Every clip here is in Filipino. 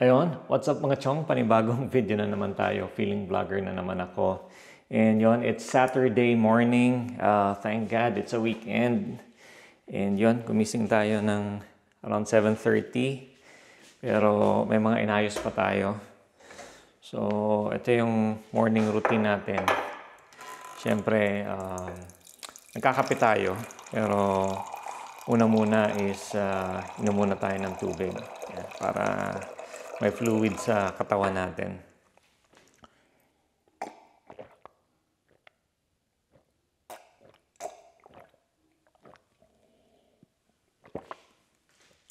Ayun, what's up mga chong? Panibagong video na naman tayo. Feeling vlogger na naman ako. And yon, it's Saturday morning. Thank God, it's a weekend. And yon, gumising tayo ng around 7:30. Pero may mga inayos pa tayo. So, ito yung morning routine natin. Siyempre, nagkakape tayo. Pero una muna is inom muna tayo ng tubig. Yan, para may fluid sa katawan natin.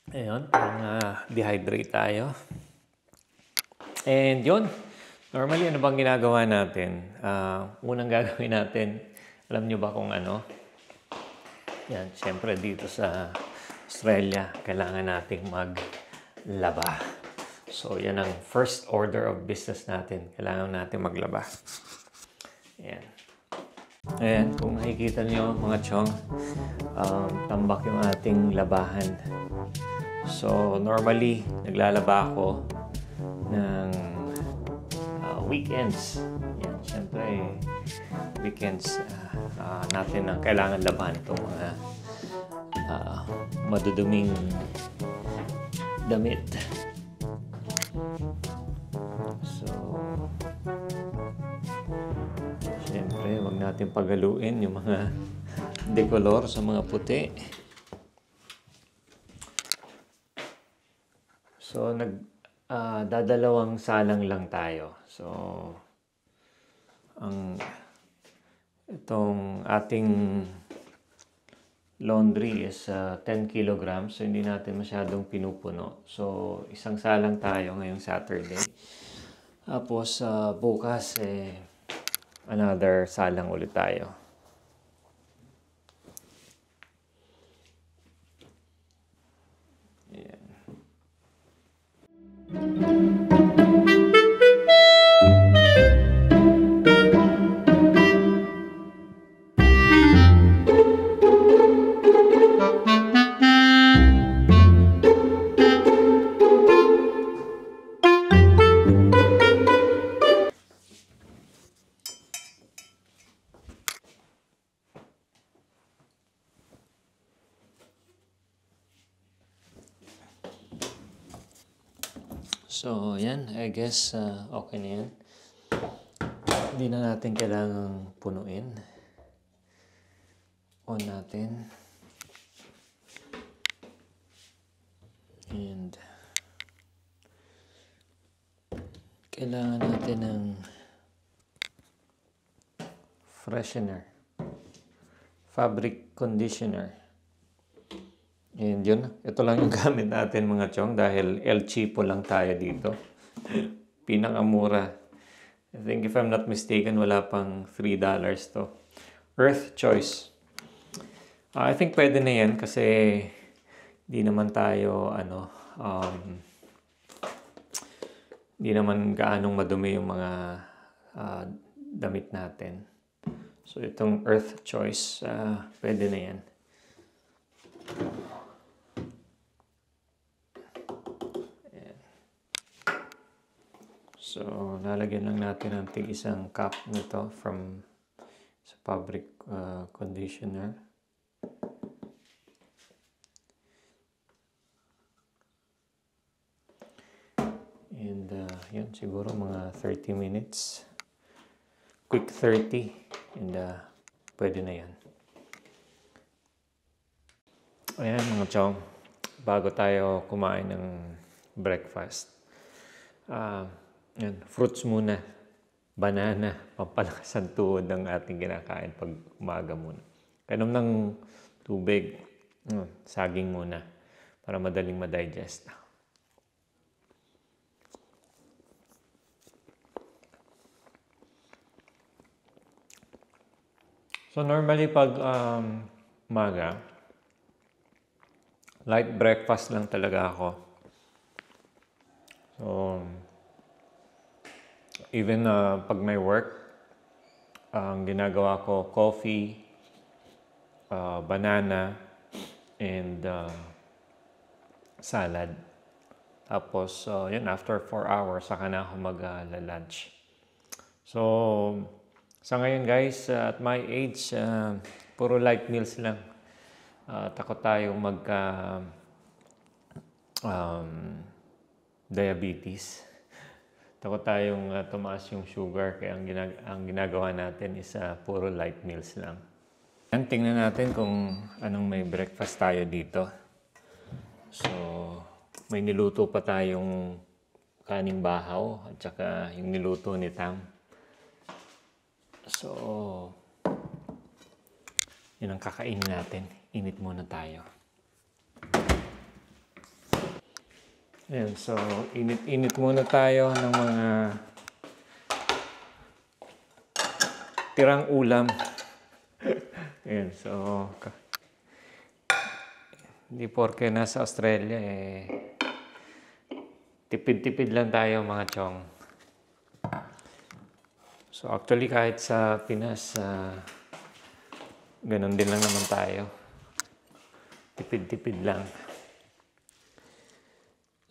Ayun, parang dehydrate tayo. And yun, normally ano bang ginagawa natin? Unang gagawin natin, alam nyo ba kung ano? Yan, siyempre dito sa Australia, kailangan nating maglaba. So, yan ang first order of business natin. Kailangan natin maglaba. Ayan. Ayan, kung makikita nyo mga chong, tambak yung ating labahan. So, normally, naglalaba ako ng weekends. Yan, syempre, weekends natin ang kailangan labahan itong mga maduduming damit. So, syempre, wag natin pagaluin yung mga decolor sa mga puti. So, dadalawang salang lang tayo. So, itong ating laundry is 10 kilograms. So, hindi natin masyadong pinupuno. So, isang salang tayo ngayong Saturday. Tapos, bukas, another salang ulit tayo. Ayan. So, yan. I guess, okay na yan. Hindi na natin kailangang punuin. On natin. And, kailangan natin ng freshener. Fabric conditioner. And yun, ito lang yung gamit natin mga chong dahil El Cheapo lang tayo dito. Pinakamura. I think if I'm not mistaken, wala pang $3 to. Earth Choice. I think pwede na yan kasi di naman tayo, di naman gaanong madumi yung mga damit natin. So itong Earth Choice, pwede na yan. So, lalagyan lang natin ng tig-isang cup nito from sa fabric conditioner. And, yun, siguro mga 30 minutes. Quick 30. And, pwede na yan. Ayan, mga chong. Bago tayo kumain ng breakfast. Yan, fruits muna. Banana, pampalakas ang tuhod ng ating kinakain pag umaga muna. Kainom ng tubig, saging muna para madaling ma-digest. So normally pag umaga, light breakfast lang talaga ako. So, even pag may work, ang ginagawa ko, coffee, banana, and salad. Tapos, yun, after 4 hours, saka na ako mag-lunch. So, sa ngayon guys, at my age, puro light meals lang. Takot tayong diabetes. Takot tayong tumaas yung sugar, kaya ang ginagawa natin is puro light meals lang. Yan, tingnan natin kung anong may breakfast tayo dito. So, may niluto pa tayong kaning bahaw at saka yung niluto ni Tam. So, yun ang kakainin natin. Init muna tayo. Ayan, so init muna tayo ng mga tirang ulam. Ayan, so hindi porke nasa Australia tipid-tipid lang tayo mga chong. So actually kahit sa Pinas, ganun din lang naman tayo. Tipid-tipid lang.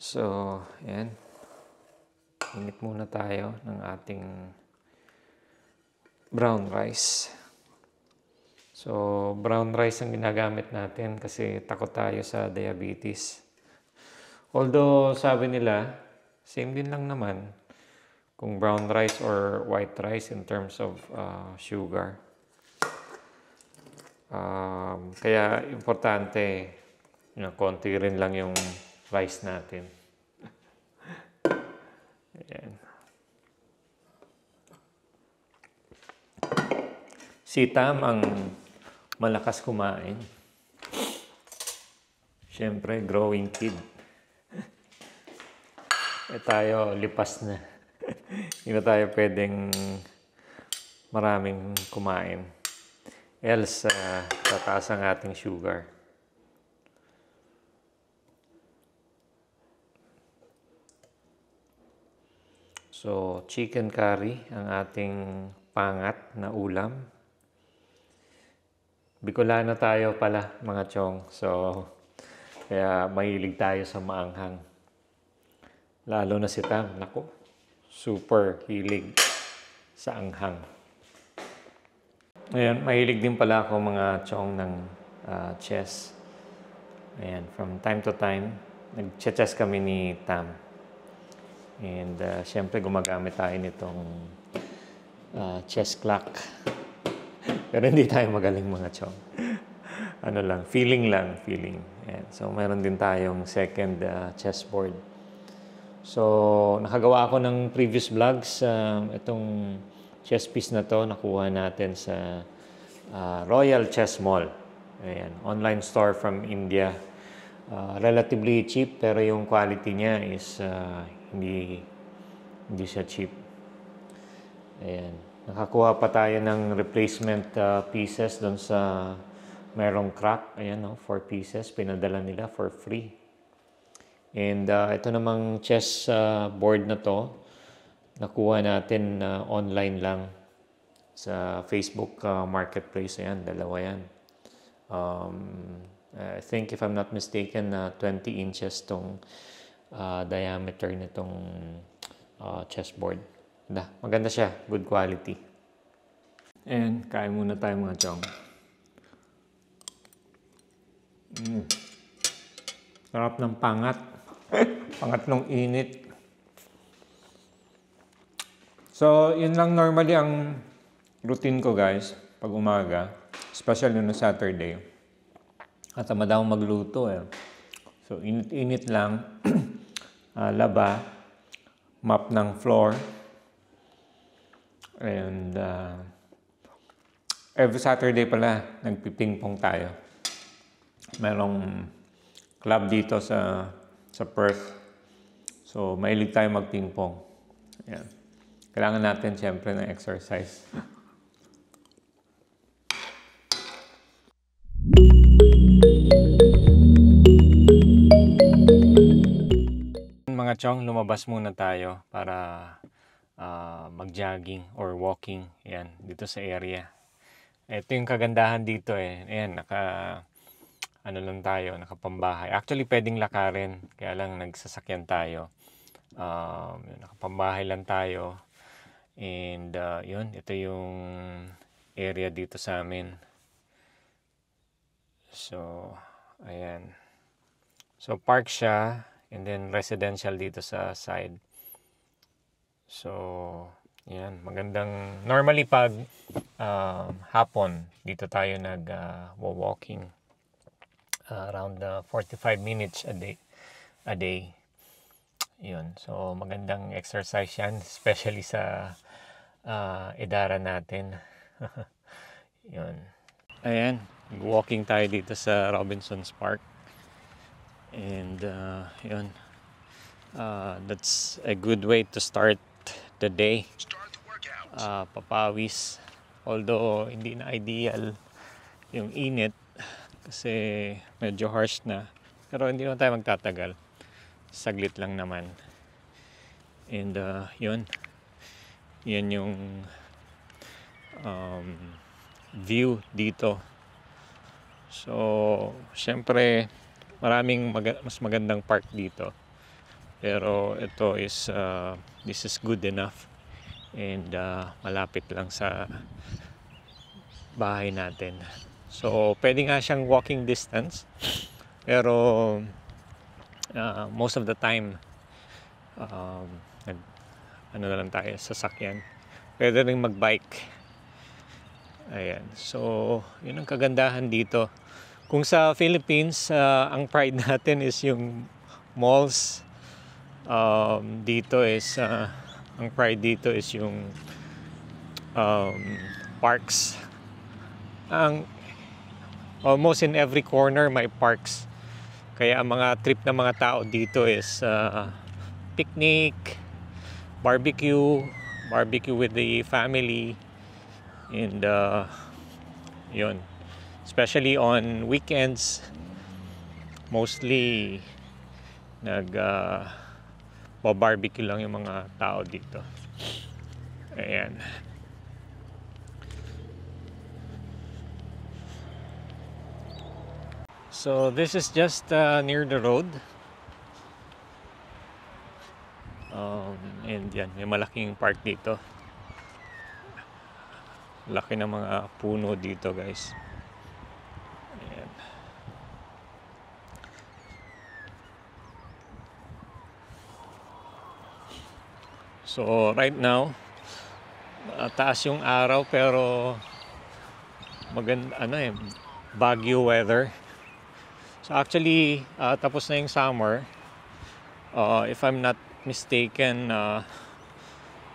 So, ayan. Init muna tayo ng ating brown rice. So, brown rice ang ginagamit natin kasi takot tayo sa diabetes. Although, sabi nila, same din lang naman kung brown rice or white rice in terms of sugar. Kaya, importante, konti rin lang yung rice natin. Ayan. Si Tam ang malakas kumain. Siyempre, growing kid. Tayo, lipas na. Hindi na tayo pwedeng maraming kumain. Else, tataas ang ating sugar. So, chicken curry ang ating pangat na ulam. Bicolano tayo pala, mga chong. So, kaya mahilig tayo sa maanghang. Lalo na si Tam, naku, super hilig sa anghang. Ayan, mahilig din pala ako mga chong ng chess. Ayan, from time to time, nag-chess kami ni Tam. And syempre gumagamit tayo nitong chess clock. Pero hindi tayo magaling mga chong. Ano lang, feeling. Ayan. So meron din tayong second chessboard. So nakagawa ako ng previous vlogs. Itong chess piece na to nakuha natin sa Royal Chess Mall. Ayan, online store from India. Relatively cheap pero yung quality niya is hindi siya cheap. Ayan. Nakakuha pa tayo ng replacement pieces doon sa merong crack. Ayan, 4 pieces. Pinadala nila for free. And ito namang chess board na to, nakuha natin online lang sa Facebook Marketplace. Ayan, dalawa yan. I think if I'm not mistaken, 20 inches tong diameter nitong chessboard. Maganda siya, good quality. And kain muna tayo mga chong. Sarap ng pangat. Pangat ng init. So, yun lang normally ang routine ko guys pag umaga, especially no Saturday. At tamad akong magluto So, init-init lang. Laba, map ng floor, and every Saturday pala nagpipingpong tayo. Merong club dito sa Perth, so mahilig tayo magpingpong. Ayan. Kailangan natin siyempre ng exercise. Mga chong, lumabas muna tayo para mag-jogging or walking. Yan, dito sa area. Ito yung kagandahan dito Ayan, ano lang tayo, nakapambahay. Actually, pwedeng lakarin, kaya lang nagsasakyan tayo. Nakapambahay lang tayo. And yun, ito yung area dito sa amin. So, ayan. So, park siya, and then residential dito sa side. So, yan, magandang, normally pag hapon, dito tayo nag-walking. Around 45 minutes a day. Yun. So, magandang exercise yan, especially sa edaran natin. Yun. Ayan, walking tayo dito sa Robinsons Park. And yun. That's a good way to start the day. Papawis. Although, hindi na ideal yung init kasi medyo harsh na. Pero hindi naman tayo magtatagal. Saglit lang naman. And yun. Yan yung view dito. So, syempre, maraming mas magandang park dito. Pero ito is, this is good enough. And malapit lang sa bahay natin. So, pwede nga siyang walking distance. Pero, most of the time, ano na lang tayo, sasakyan. Pwede rin mag-bike. Ayan. So, yun ang kagandahan dito. Kung sa Philippines, ang pride natin is yung malls. Dito is, ang pride dito is yung parks. Almost in every corner may parks. Kaya ang mga trip ng mga tao dito is picnic, barbecue with the family, and yun. Especially on weekends, mostly barbecue lang yung mga tao dito. Ayan. So this is just near the road. And yan, may malaking park dito. Laki ng mga puno dito, guys. Ayan. So right now, taas yung araw pero maganda, Baguio weather. So actually, tapos na yung summer. If I'm not mistaken,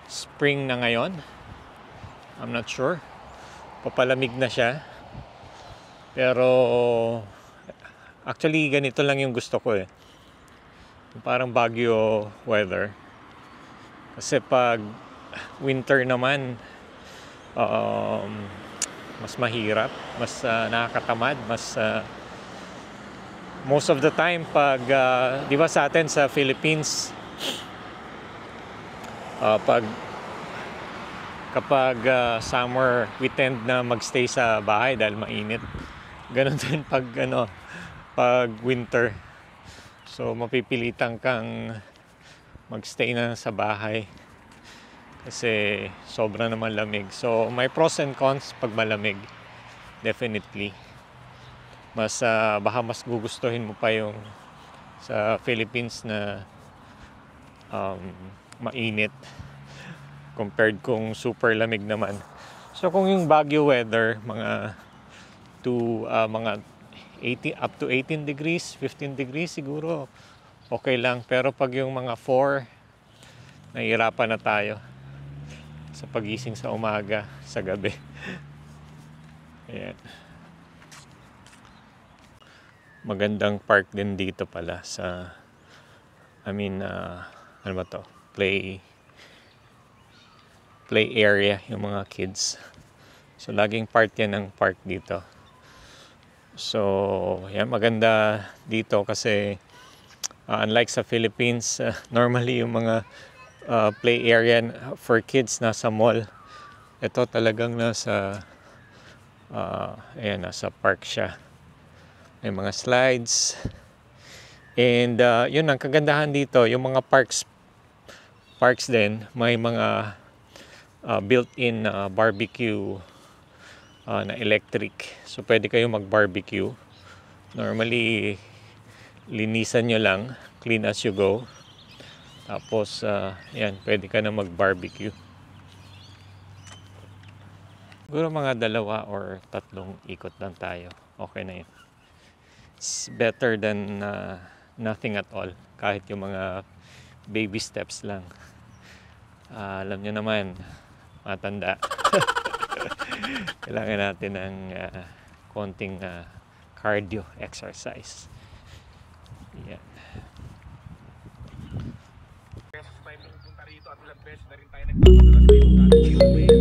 spring na ngayon. I'm not sure. Papalamig na siya. Pero actually ganito lang yung gusto ko eh. Parang Baguio weather. Kasi pag winter naman, mas mahirap, mas nakakatamad, mas most of the time pag di ba sa atin sa Philippines, kapag summer, we tend na magstay sa bahay dahil mainit. Ganon din pag winter. So mapipilitan kang magstay na sa bahay kasi sobra naman lamig. So may pros and cons pag malamig. Definitely. Baka mas gugustuhin mo pa yung sa Philippines na mainit compared kung super lamig naman. So kung yung Baguio weather, mga 18 up to 18 degrees, 15 degrees siguro okay lang. Pero pag yung mga 4, nahihirapan na tayo sa pagising sa umaga, sa gabi. Ayan. Magandang park din dito pala sa ano ba to? Play area yung mga kids. So laging part yan ng park dito. So yan, maganda dito kasi unlike sa Philippines, normally yung mga play area for kids nasa mall. Ito talagang nasa park siya. May mga slides. And yun ang kagandahan dito, yung mga parks din, may mga built-in barbecue na electric. So pwede kayo mag-barbecue. Normally, linisan nyo lang, clean as you go. Tapos, yan, pwede ka na mag-barbecue. Siguro mga 2 or 3 ikot lang tayo. Okay na yun. It's better than nothing at all. Kahit yung mga baby steps lang. Alam nyo naman, matanda. Kailangan natin ng konting cardio exercise. Yan. Beses tayo pupunta rito at ilang beses na rin tayo nagpapadala sa iyo.